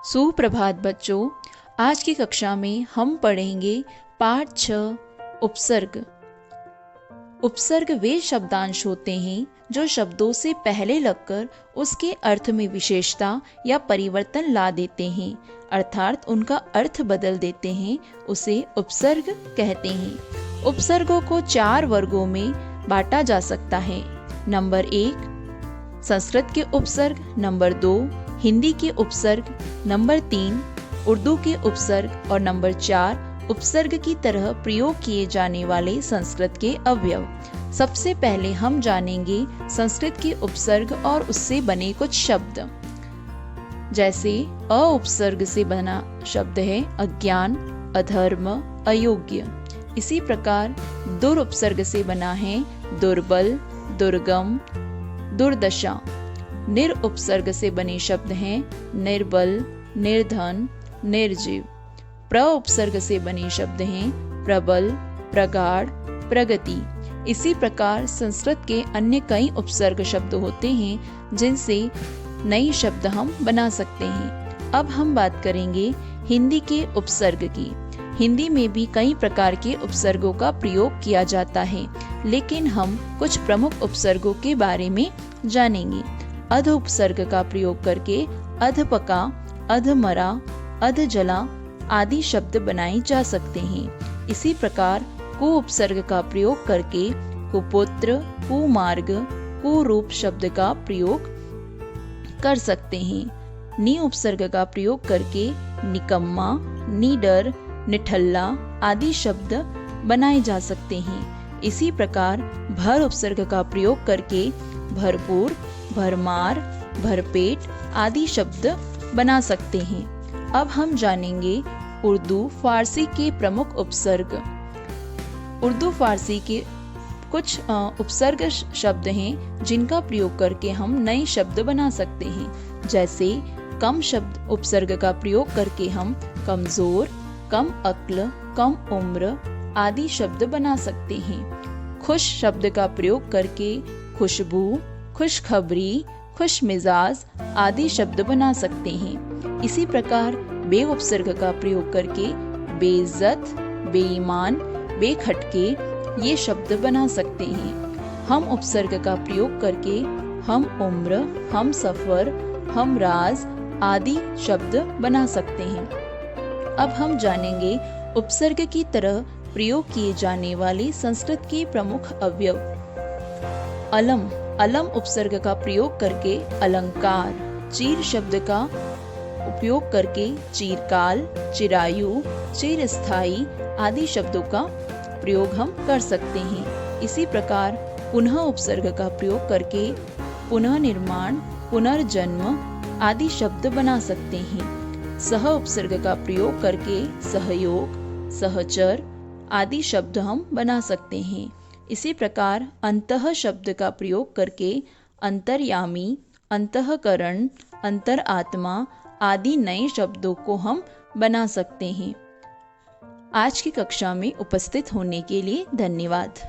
सुप्रभात बच्चों, आज की कक्षा में हम पढ़ेंगे पाठ 6 उपसर्ग। उपसर्ग वे शब्दांश होते हैं जो शब्दों से पहले लगकर उसके अर्थ में विशेषता या परिवर्तन ला देते हैं, अर्थात उनका अर्थ बदल देते हैं। उसे उपसर्ग कहते हैं। उपसर्गों को 4 वर्गों में बांटा जा सकता है। नंबर 1 संस्कृत के उपसर्ग, नंबर 2 हिंदी के उपसर्ग, नंबर 3 उर्दू के उपसर्ग और नंबर 4 उपसर्ग की तरह प्रयोग किए जाने वाले संस्कृत के अवयव। सबसे पहले हम जानेंगे संस्कृत के उपसर्ग और उससे बने कुछ शब्द। जैसे अ उपसर्ग से बना शब्द है अज्ञान, अधर्म, अयोग्य। इसी प्रकार दुर उपसर्ग से बना है दुर्बल, दुर्गम, दुर्दशा। निर उपसर्ग से बने शब्द हैं निर्बल, निर्धन, निर्जीव। प्र उपसर्ग से बने शब्द हैं प्रबल, प्रगाढ़, प्रगति। इसी प्रकार संस्कृत के अन्य कई उपसर्ग शब्द होते हैं जिनसे नए शब्द हम बना सकते हैं। अब हम बात करेंगे हिंदी के उपसर्ग की। हिंदी में भी कई प्रकार के उपसर्गों का प्रयोग किया जाता है, लेकिन हम कुछ प्रमुख उपसर्गों के बारे में जानेंगे। अध उपसर्ग का प्रयोग करके अधपका, अधमरा, अधजला आदि शब्द बनाए जा सकते हैं। इसी प्रकार कु उपसर्ग का प्रयोग करके कुपुत्र, कुमार्ग, कुरूप शब्द का प्रयोग कर सकते हैं। नि उपसर्ग का प्रयोग करके निकम्मा, निडर, निठल्ला आदि शब्द बनाए जा सकते हैं। इसी प्रकार भर उपसर्ग का प्रयोग करके भरपूर, भरमार, भरपेट आदि शब्द बना सकते हैं। अब हम जानेंगे उर्दू फारसी के प्रमुख उपसर्ग। उर्दू फारसी के कुछ उपसर्ग शब्द हैं जिनका प्रयोग करके हम नए शब्द बना सकते हैं। जैसे कम शब्द उपसर्ग का प्रयोग करके हम कमजोर, कम अक्ल, कम उम्र आदि शब्द बना सकते हैं। खुश शब्द का प्रयोग करके खुशबू, खुशखबरी, खुश मिजाज आदि शब्द बना सकते हैं। इसी प्रकार बे उपसर्ग का प्रयोग करके बेइज्जत, बेईमान, बेखटके ये शब्द बना सकते हैं। हम उपसर्ग का प्रयोग करके हम उम्र, हम सफर, हम राज आदि शब्द बना सकते हैं। अब हम जानेंगे उपसर्ग की तरह प्रयोग किए जाने वाले संस्कृत के प्रमुख अवयव। अलम। अलम उपसर्ग का प्रयोग करके अलंकार। चीर शब्द का उपयोग करके चिरकाल, चिरायु, चिरस्थायी आदि शब्दों का प्रयोग हम कर सकते हैं। इसी प्रकार पुनः उपसर्ग का प्रयोग करके पुनः निर्माण, पुनर्जन्म आदि शब्द बना सकते हैं। सह उपसर्ग का प्रयोग करके सहयोग, सहचर आदि शब्द हम बना सकते हैं। इसी प्रकार अंतः शब्द का प्रयोग करके अंतर्यामी, अंतःकरण, अंतरात्मा आदि नए शब्दों को हम बना सकते हैं। आज की कक्षा में उपस्थित होने के लिए धन्यवाद।